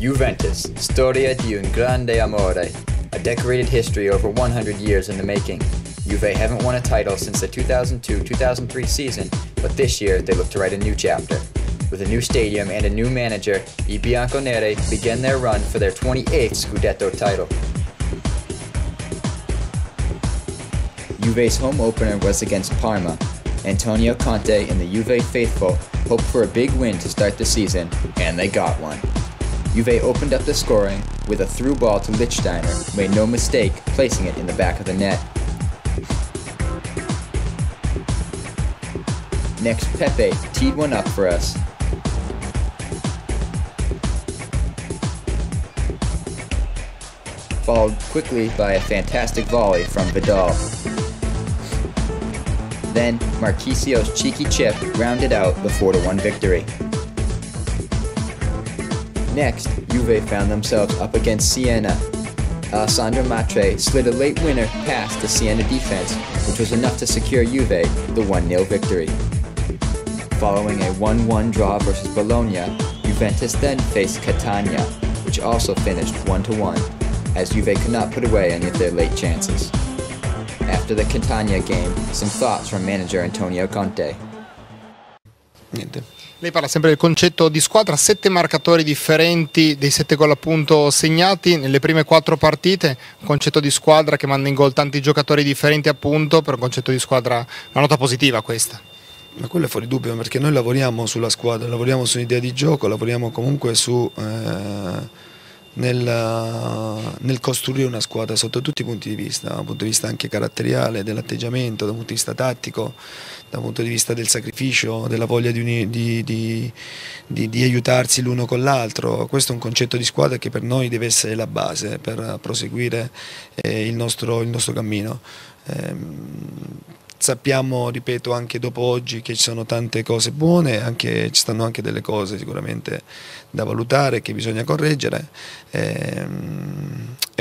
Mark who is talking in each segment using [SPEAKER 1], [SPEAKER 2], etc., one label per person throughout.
[SPEAKER 1] Juventus, storia di un grande amore. A decorated history over 100 years in the making. Juve haven't won a title since the 2002-2003 season, but this year they look to write a new chapter. With a new stadium and a new manager, I bianconeri begin their run for their 28th Scudetto title. Juve's home opener was against Parma. Antonio Conte and the Juve faithful hoped for a big win to start the season, and they got one. Juve opened up the scoring with a through ball to Lichtsteiner, who made no mistake placing it in the back of the net. Next, Pepe teed one up for us. Followed quickly by a fantastic volley from Vidal. Then, Marquisio's cheeky chip rounded out the 4-1 victory. Next, Juve found themselves up against Siena. Alessandro Matre slid a late winner past the Siena defense, which was enough to secure Juve the 1-0 victory. Following a 1-1 draw versus Bologna, Juventus then faced Catania, which also finished 1-1, as Juve could not put away any of their late chances. After the Catania game, some thoughts from manager Antonio Conte.
[SPEAKER 2] Niente. Lei parla sempre del concetto di squadra, 7 marcatori differenti, dei 7 gol appunto segnati nelle prime 4 partite, un concetto di squadra che manda in gol tanti giocatori differenti appunto, per un concetto di squadra una nota positiva questa.
[SPEAKER 3] Ma quello è fuori dubbio, perché noi lavoriamo sulla squadra, lavoriamo su un'idea di gioco, lavoriamo comunque nel costruire una squadra sotto tutti i punti di vista, dal punto di vista anche caratteriale, dell'atteggiamento, dal punto di vista tattico, dal punto di vista del sacrificio, della voglia di aiutarsi l'uno con l'altro. Questo è un concetto di squadra che per noi deve essere la base per proseguire il nostro cammino. Sappiamo, ripeto, anche dopo oggi che ci sono tante cose buone, ci stanno anche delle cose sicuramente da valutare, che bisogna correggere. È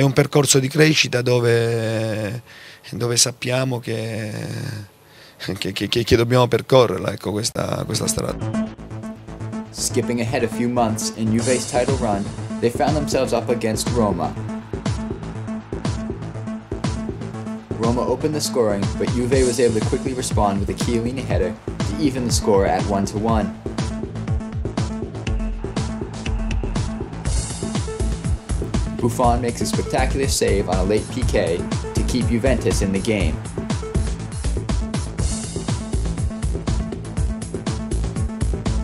[SPEAKER 3] un percorso di crescita dove sappiamo che dobbiamo percorrerla, ecco, questa strada.
[SPEAKER 1] Skipping ahead a few months in Juve's title run, they found themselves up against Roma. Roma opened the scoring, but Juve was able to quickly respond with a Chiellini header to even the score at 1-1. Buffon makes a spectacular save on a late PK to keep Juventus in the game.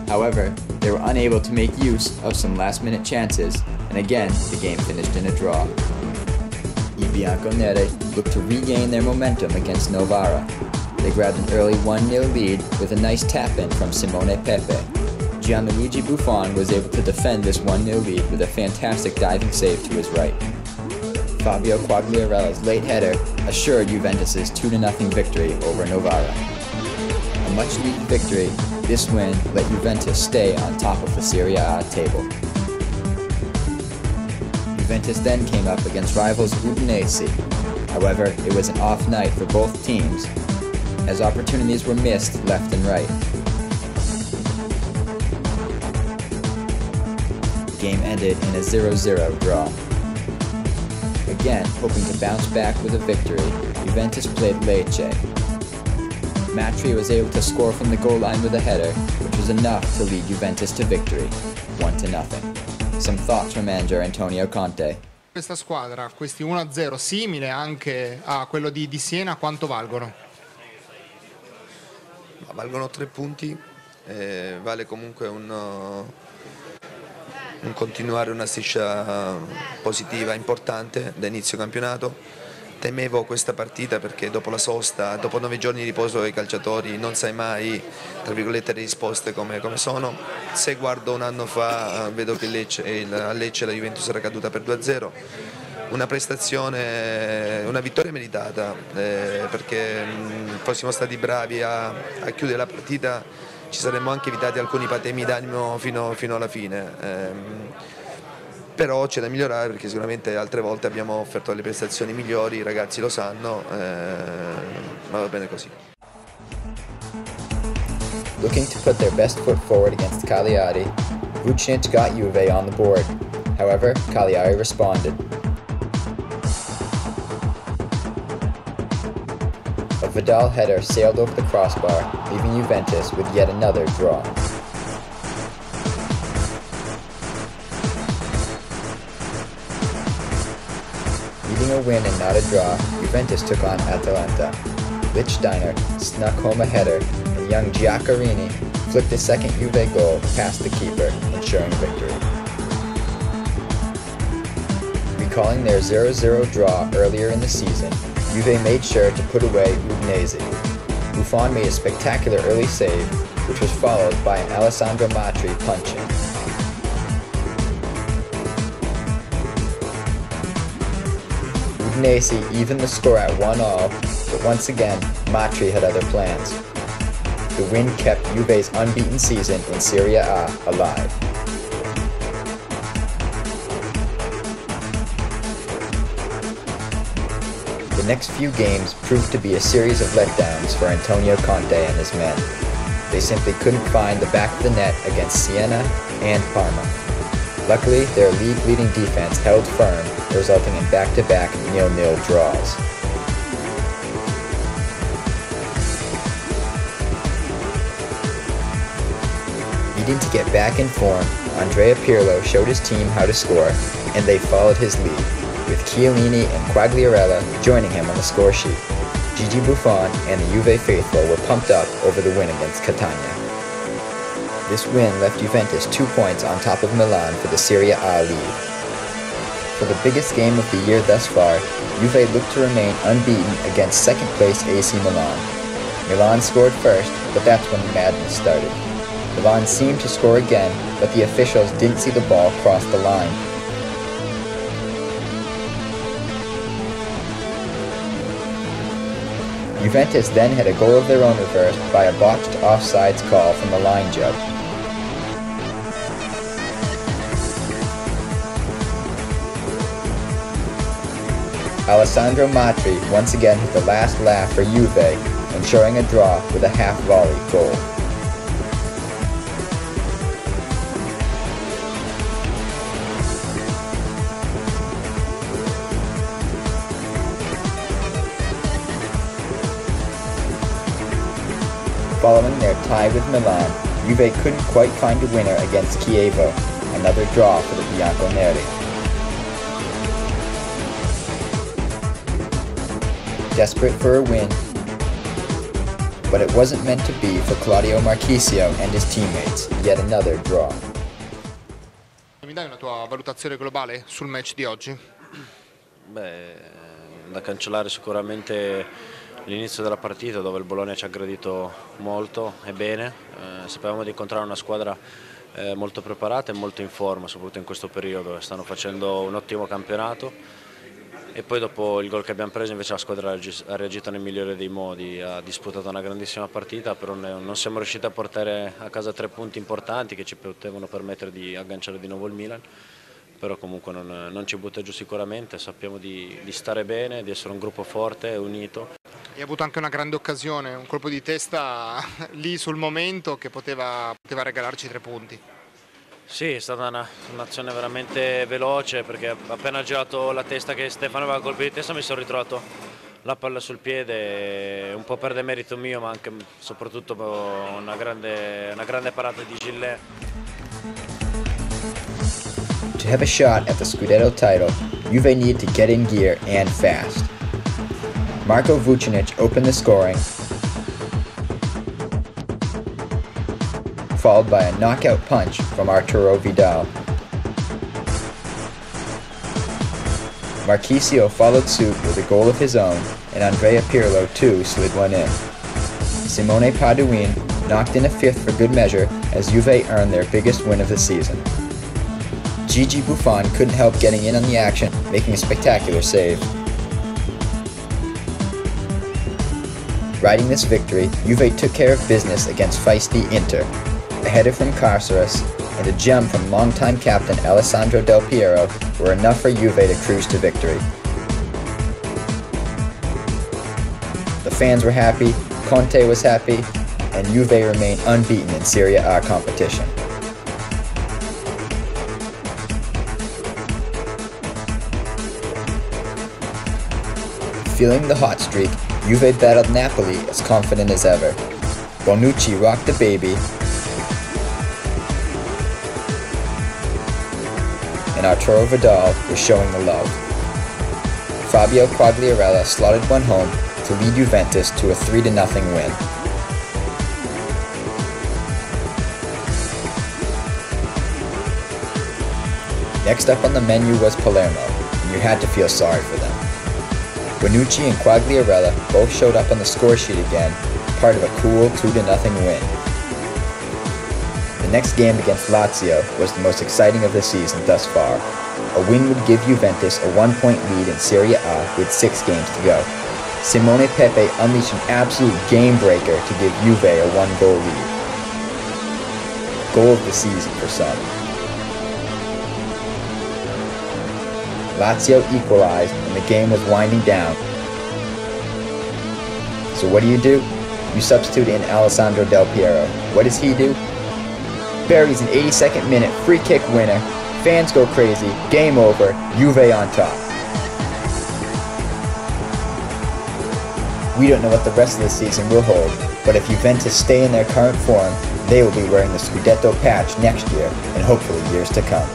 [SPEAKER 1] However, they were unable to make use of some last-minute chances, and again, the game finished in a draw. I bianconeri looked to regain their momentum against Novara. They grabbed an early 1-0 lead with a nice tap-in from Simone Pepe. Gianluigi Buffon was able to defend this 1-0 lead with a fantastic diving save to his right. Fabio Quagliarella's late header assured Juventus' 2-0 victory over Novara. A much-needed victory, this win let Juventus stay on top of the Serie A table. Juventus then came up against rivals Udinese. However, it was an off night for both teams, as opportunities were missed left and right. The game ended in a 0-0 draw. Again, hoping to bounce back with a victory, Juventus played Lecce. Matri was able to score from the goal line with a header, which was enough to lead Juventus to victory, 1-0. Some thoughts from manager Antonio Conte.
[SPEAKER 2] Questa squadra, questi 1-0 simile anche a quello di Siena, quanto valgono?
[SPEAKER 3] Valgono 3 punti, vale comunque un continuare una striscia positiva importante da inizio campionato. Temevo questa partita perché dopo la sosta, dopo 9 giorni di riposo i calciatori non sai mai, tra virgolette, le risposte come sono. Se guardo un anno fa vedo che a Lecce la Juventus era caduta per 2-0. Una prestazione, una vittoria meritata, perché fossimo stati bravi a chiudere la partita ci saremmo anche evitati alcuni patemi d'animo fino alla fine. Però c'è da migliorare perché sicuramente altre volte abbiamo offerto delle prestazioni migliori, i ragazzi lo sanno, ma va bene così.
[SPEAKER 1] Looking to put their best foot forward against Cagliari, Vucinic got Juve on the board. However, Cagliari responded. A Vidal header sailed over the crossbar, leaving Juventus with yet another draw. Needing a win and not a draw, Juventus took on Atalanta. Lichtsteiner snuck home a header, and young Giaccarini flicked a second Juve goal past the keeper, ensuring victory. Recalling their 0-0 draw earlier in the season, Juve made sure to put away Udinese. Buffon made a spectacular early save, which was followed by an Alessandro Matri punch-in. Udinese evened the score at 1-1, but once again, Matri had other plans. The win kept Juve's unbeaten season in Serie A alive. The next few games proved to be a series of letdowns for Antonio Conte and his men. They simply couldn't find the back of the net against Siena and Parma. Luckily, their league-leading defense held firm, resulting in back-to-back 0-0 draws. Needing to get back in form, Andrea Pirlo showed his team how to score, and they followed his lead, with Chiellini and Quagliarella joining him on the score sheet. Gigi Buffon and the Juve faithful were pumped up over the win against Catania. This win left Juventus 2 points on top of Milan for the Serie A lead. For the biggest game of the year thus far, Juve looked to remain unbeaten against second-place AC Milan. Milan scored first, but that's when the madness started. Milan seemed to score again, but the officials didn't see the ball cross the line. Juventus then had a goal of their own reversed by a botched offsides call from the line judge. Alessandro Matri once again hit the last laugh for Juve, ensuring a draw with a half-volley goal. Following their tie with Milan, Juve couldn't quite find a winner against Chievo, another draw for the Bianconeri. Desperate for a win, but it wasn't meant to be for Claudio Marchisio and his teammates, yet another draw.
[SPEAKER 2] Mi dai una tua valutazione globale sul match di oggi?
[SPEAKER 4] Beh, da cancellare sicuramente l'inizio della partita, dove il Bologna ci ha aggredito molto e bene. Sapevamo di incontrare una squadra molto preparata e molto in forma, soprattutto in questo periodo. Stanno facendo un ottimo campionato. E poi dopo il gol che abbiamo preso invece la squadra ha reagito nel migliore dei modi, ha disputato una grandissima partita, però non siamo riusciti a portare a casa 3 punti importanti che ci potevano permettere di agganciare di nuovo il Milan, però comunque non ci butta giù sicuramente, sappiamo di stare bene, di essere un gruppo forte e unito.
[SPEAKER 2] Hai avuto anche una grande occasione, un colpo di testa lì sul momento che poteva regalarci 3 punti.
[SPEAKER 4] Sì, è stata un'azione veramente veloce, perché appena girato la testa che Stefano aveva colpito di testa mi sono ritrovato la palla sul piede, un po' per demerito mio, ma anche soprattutto una grande parata di Gillet.
[SPEAKER 1] To have a shot at the Scudetto title, Juve need to get in gear and fast. Marko Vucinic opened the scoring, followed by a knockout punch from Arturo Vidal. Marchisio followed suit with a goal of his own, and Andrea Pirlo too slid one in. Simone Paduin knocked in a 5th for good measure as Juve earned their biggest win of the season. Gigi Buffon couldn't help getting in on the action, making a spectacular save. Riding this victory, Juve took care of business against feisty Inter. A header from Carceres and a gem from longtime captain Alessandro Del Piero were enough for Juve to cruise to victory. The fans were happy, Conte was happy, and Juve remained unbeaten in Serie A competition. Feeling the hot streak, Juve battled Napoli as confident as ever. Bonucci rocked the baby, and Arturo Vidal was showing the love. Fabio Quagliarella slotted one home to lead Juventus to a 3-0 win. Next up on the menu was Palermo, and you had to feel sorry for them. Bonucci and Quagliarella both showed up on the score sheet again, part of a cool 2-0 win. The next game against Lazio was the most exciting of the season thus far. A win would give Juventus a 1-point lead in Serie A with 6 games to go. Simone Pepe unleashed an absolute game breaker to give Juve a 1-goal lead. Goal of the season for some. Lazio equalized and the game was winding down. So what do? You substitute in Alessandro Del Piero. What does he do? Buries an 82nd minute free kick winner. Fans go crazy. Game over. Juve on top. We don't know what the rest of the season will hold, but if Juventus stay in their current form, they will be wearing the Scudetto patch next year and hopefully years to come.